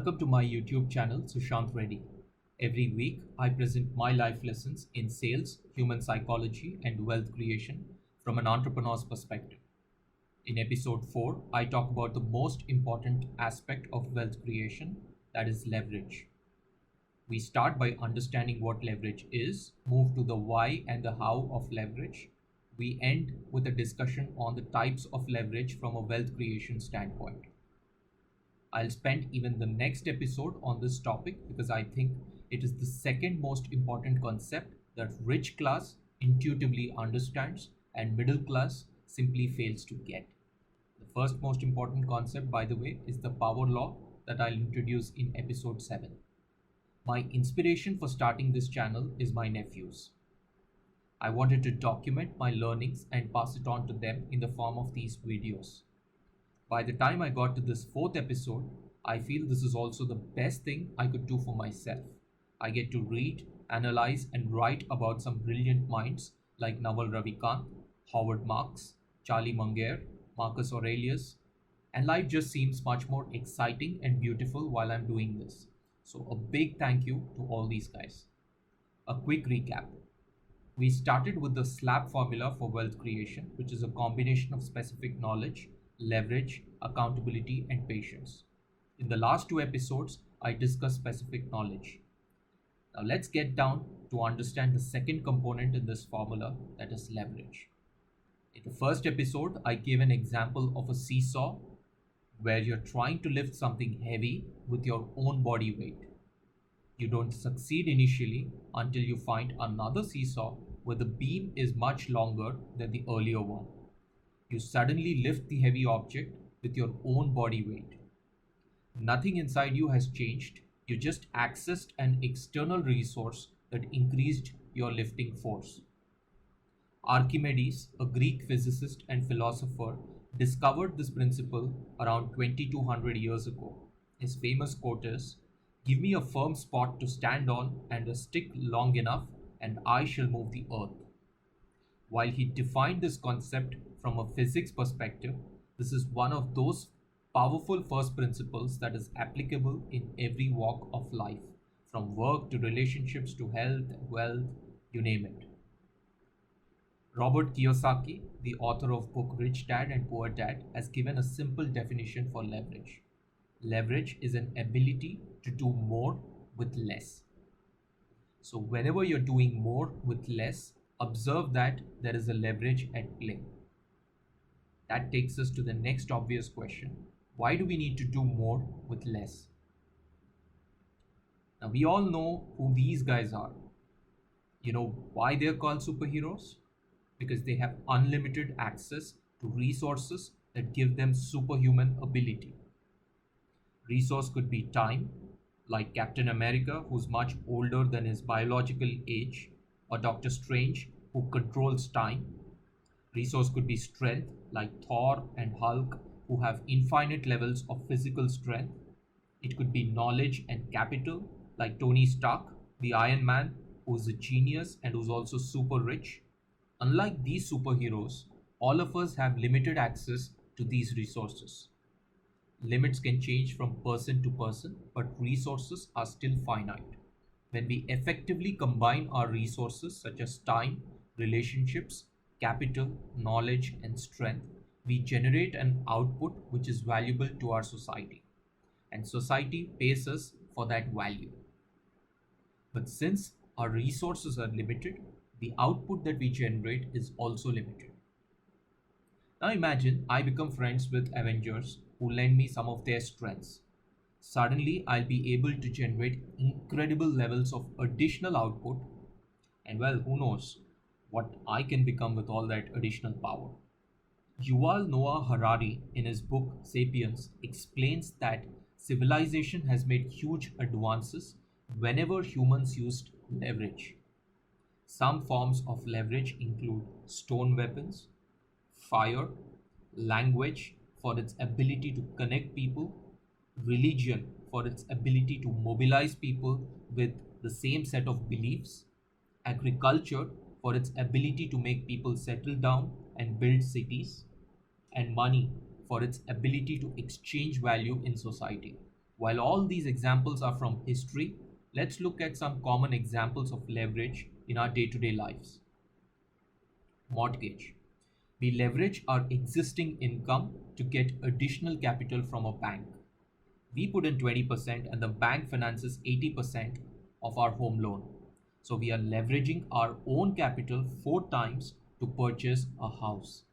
Welcome to my YouTube channel, Sushantreddy. Every week, I present my life lessons in sales, human psychology, and wealth creation from an entrepreneur's perspective. In episode 4, I talk about the most important aspect of wealth creation, that is leverage. We start by understanding what leverage is, move to the why and the how of leverage. We end with a discussion on the types of leverage from a wealth creation standpoint. I'll spend even the next episode on this topic because I think it is the second most important concept that rich class intuitively understands and middle class simply fails to get. The first most important concept, by the way, is the power law that I'll introduce in episode 7. My inspiration for starting this channel is my nephews. I wanted to document my learnings and pass it on to them in the form of these videos. By the time I got to this 4th episode, I feel this is also the best thing I could do for myself. I get to read, analyze, and write about some brilliant minds like Naval Ravikant, Howard Marks, Charlie Munger, Marcus Aurelius, and life just seems much more exciting and beautiful while I'm doing this. So a big thank you to all these guys. A quick recap. We started with the SLAP formula for wealth creation, which is a combination of specific knowledge, leverage, accountability, and patience. In the last 2 episodes, I discussed specific knowledge. Now let's get down to understand the second component in this formula, that is leverage. In the first episode, I gave an example of a seesaw where you're trying to lift something heavy with your own body weight. You don't succeed initially until you find another seesaw where the beam is much longer than the earlier one. You suddenly lift the heavy object with your own body weight. Nothing inside you has changed. You just accessed an external resource that increased your lifting force. Archimedes, a Greek physicist and philosopher, discovered this principle around 2200 years ago. His famous quote is, "Give me a firm spot to stand on and a stick long enough, and I shall move the earth." While he defined this concept from a physics perspective, this is one of those powerful first principles that is applicable in every walk of life, from work to relationships to health, wealth, you name it. Robert Kiyosaki, the author of book Rich Dad and Poor Dad, has given a simple definition for leverage. Leverage is an ability to do more with less. So whenever you're doing more with less, observe that there is a leverage at play. That takes us to the next obvious question. Why do we need to do more with less? Now we all know who these guys are. You know why they're called superheroes? Because they have unlimited access to resources that give them superhuman ability. Resource could be time, like Captain America, who's much older than his biological age, or Doctor Strange, who controls time. Resource could be strength, like Thor and Hulk, who have infinite levels of physical strength. It could be knowledge and capital, like Tony Stark, the Iron Man, who's a genius and who's also super rich. Unlike these superheroes, all of us have limited access to these resources. Limits can change from person to person, but resources are still finite. When we effectively combine our resources such as time, relationships, capital, knowledge, and strength, we generate an output which is valuable to our society. And society pays us for that value. But since our resources are limited, the output that we generate is also limited. Now imagine I become friends with Avengers who lend me some of their strengths. Suddenly I'll be able to generate incredible levels of additional output, and well, who knows what I can become with all that additional power. Yuval Noah Harari, in his book Sapiens, explains that civilization has made huge advances whenever humans used leverage. Some forms of leverage include stone weapons, fire, language for its ability to connect people, religion for its ability to mobilize people with the same set of beliefs, agriculture for its ability to make people settle down and build cities, and money for its ability to exchange value in society. While all these examples are from history, let's look at some common examples of leverage in our day to day lives. Mortgage. We leverage our existing income to get additional capital from a bank. We put in 20% and the bank finances 80% of our home loan. So we are leveraging our own capital 4 times to purchase a house.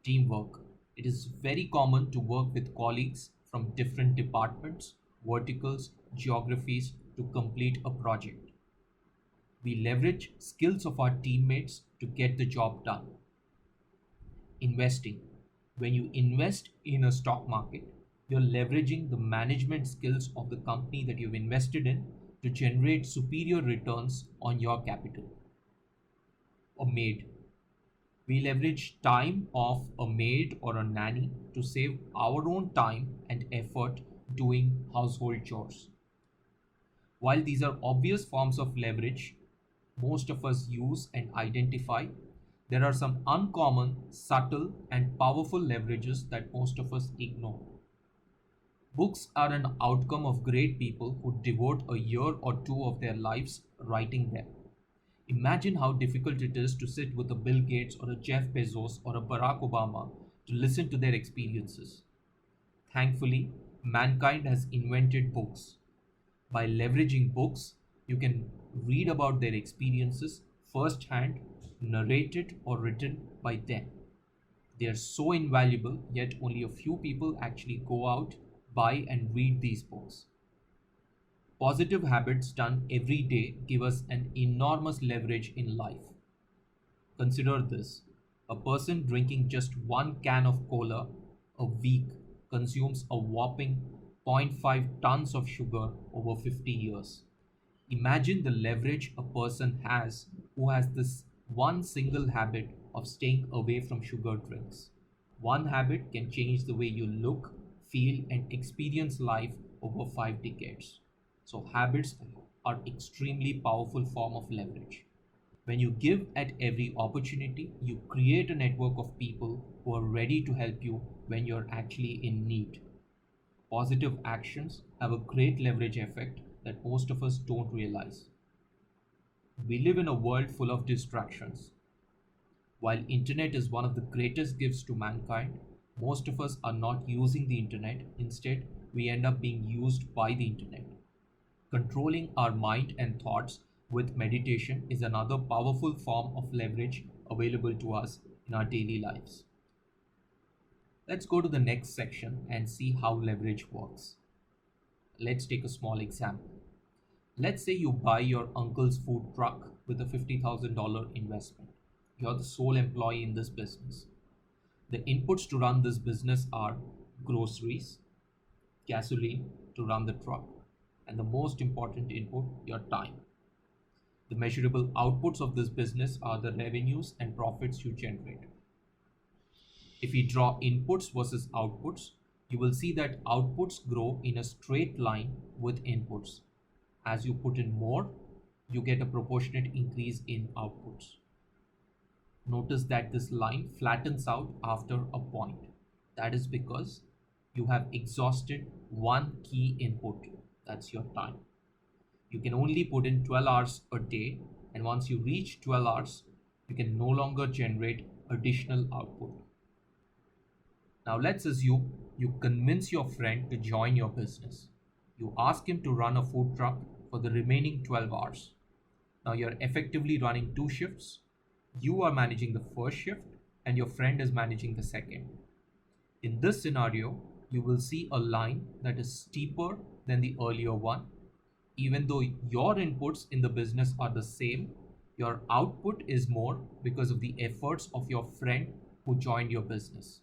Teamwork. It is very common to work with colleagues from different departments, verticals, geographies to complete a project. We leverage skills of our teammates to get the job done. Investing. When you invest in a stock market, you're leveraging the management skills of the company that you've invested in to generate superior returns on your capital. A maid. We leverage time of a maid or a nanny to save our own time and effort doing household chores. While these are obvious forms of leverage most of us use and identify, there are some uncommon, subtle, and powerful leverages that most of us ignore. Books are an outcome of great people who devote a year or two of their lives writing them. Imagine how difficult it is to sit with a Bill Gates or a Jeff Bezos or a Barack Obama to listen to their experiences. Thankfully, mankind has invented books. By leveraging books, you can read about their experiences firsthand, narrated or written by them. They are so invaluable, yet only a few people actually go out, buy, and read these books. Positive habits done every day give us an enormous leverage in life. Consider this: a person drinking just 1 can of cola a week consumes a whopping zero point 0.5 tons of sugar over 50 years. Imagine the leverage a person has who has this one single habit of staying away from sugar drinks. One habit can change the way you look, feel, and experience life over 5 decades. So, habits are extremely powerful form of leverage. When you give at every opportunity, you create a network of people who are ready to help you when you're actually in need. Positive actions have a great leverage effect that most of us don't realize. We live in a world full of distractions. While internet is one of the greatest gifts to mankind, most of us are not using the internet. Instead, we end up being used by the internet. Controlling our mind and thoughts with meditation is another powerful form of leverage available to us in our daily lives. Let's go to the next section and see how leverage works. Let's take a small example. Let's say you buy your uncle's food truck with a $50,000 investment. You're the sole employee in this business. The inputs to run this business are groceries, gasoline to run the truck, and the most important input, your time. The measurable outputs of this business are the revenues and profits you generate. If we draw inputs versus outputs, you will see that outputs grow in a straight line with inputs. As you put in more, you get a proportionate increase in outputs. Notice that this line flattens out after a point. That is because you have exhausted one key input, that's your time. You can only put in 12 hours a day, and once you reach 12 hours, you can no longer generate additional output. Now let's assume you convince your friend to join your business. You ask him to run a food truck for the remaining 12 hours. Now you're effectively running 2 shifts. You are managing the first shift and your friend is managing the second. In this scenario, you will see a line that is steeper than the earlier one. Even though your inputs in the business are the same, your output is more because of the efforts of your friend who joined your business.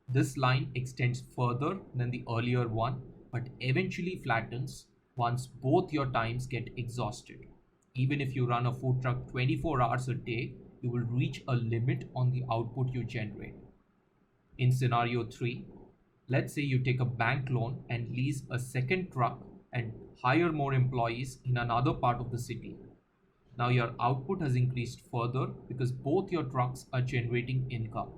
This line extends further than the earlier one, but eventually flattens once both your times get exhausted. Even if you run a food truck 24 hours a day, you will reach a limit on the output you generate. In scenario 3, let's say you take a bank loan and lease a second truck and hire more employees in another part of the city. Now your output has increased further because both your trucks are generating income.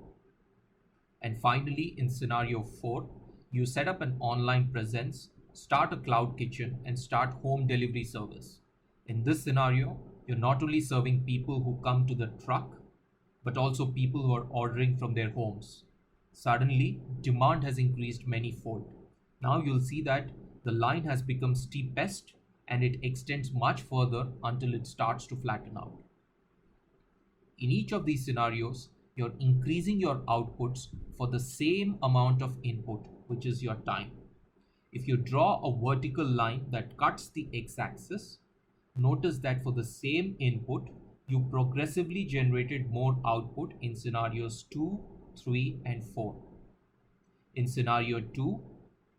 And finally, in scenario 4, You set up an online presence, start a cloud kitchen, and start home delivery service. In this scenario, you're not only serving people who come to the truck, but also people who are ordering from their homes. Suddenly, demand has increased many-fold. Now you'll see that the line has become steepest and it extends much further until it starts to flatten out. In each of these scenarios, you're increasing your outputs for the same amount of input, which is your time. If you draw a vertical line that cuts the x-axis, notice that for the same input, you progressively generated more output in scenarios 2, 3, and 4. In scenario 2,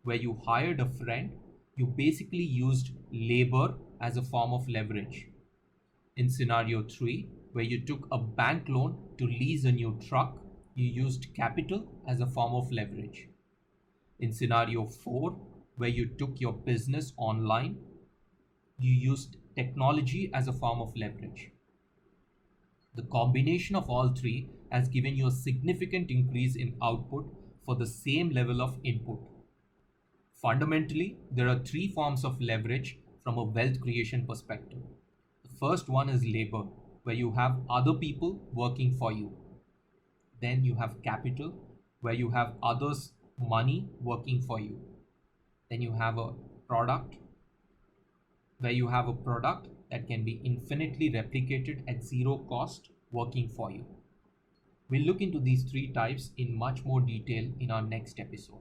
where you hired a friend, you basically used labor as a form of leverage. In scenario 3, where you took a bank loan to lease a new truck, you used capital as a form of leverage. In scenario 4, where you took your business online, you used technology as a form of leverage. The combination of all three has given you a significant increase in output for the same level of input. Fundamentally, there are three forms of leverage from a wealth creation perspective. The first one is labor, where you have other people working for you. Then you have capital, where you have others' money working for you. Then you have a product, where you have a product that can be infinitely replicated at zero cost working for you. We'll look into these three types in much more detail in our next episode.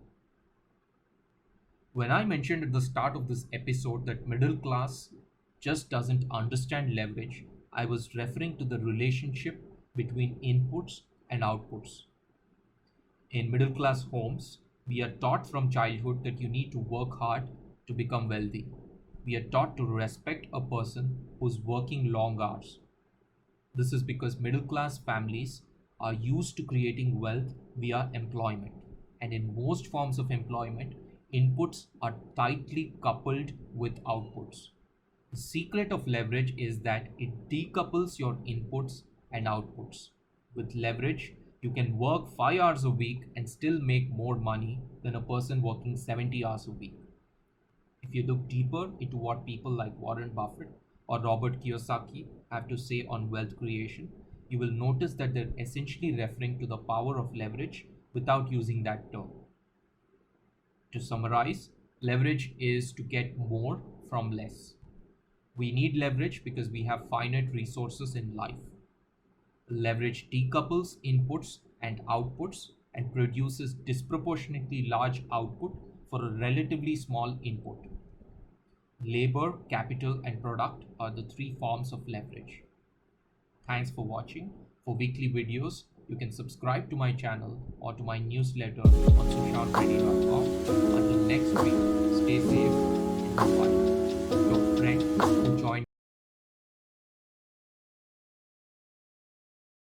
When I mentioned at the start of this episode that middle class just doesn't understand leverage, I was referring to the relationship between inputs and outputs. In middle class homes, we are taught from childhood that you need to work hard to become wealthy. We are taught to respect a person who's working long hours. This is because middle class families are used to creating wealth via employment. And in most forms of employment, inputs are tightly coupled with outputs. The secret of leverage is that it decouples your inputs and outputs. With leverage, you can work 5 hours a week and still make more money than a person working 70 hours a week. If you look deeper into what people like Warren Buffett or Robert Kiyosaki have to say on wealth creation, you will notice that they're essentially referring to the power of leverage without using that term. To summarize, leverage is to get more from less. We need leverage because we have finite resources in life. Leverage decouples inputs and outputs and produces disproportionately large output for a relatively small input. Labor, capital, and product are the three forms of leverage. Thanks for watching. For weekly videos, you can subscribe to my channel or to my newsletter on sushantreddy.com. Until next week, stay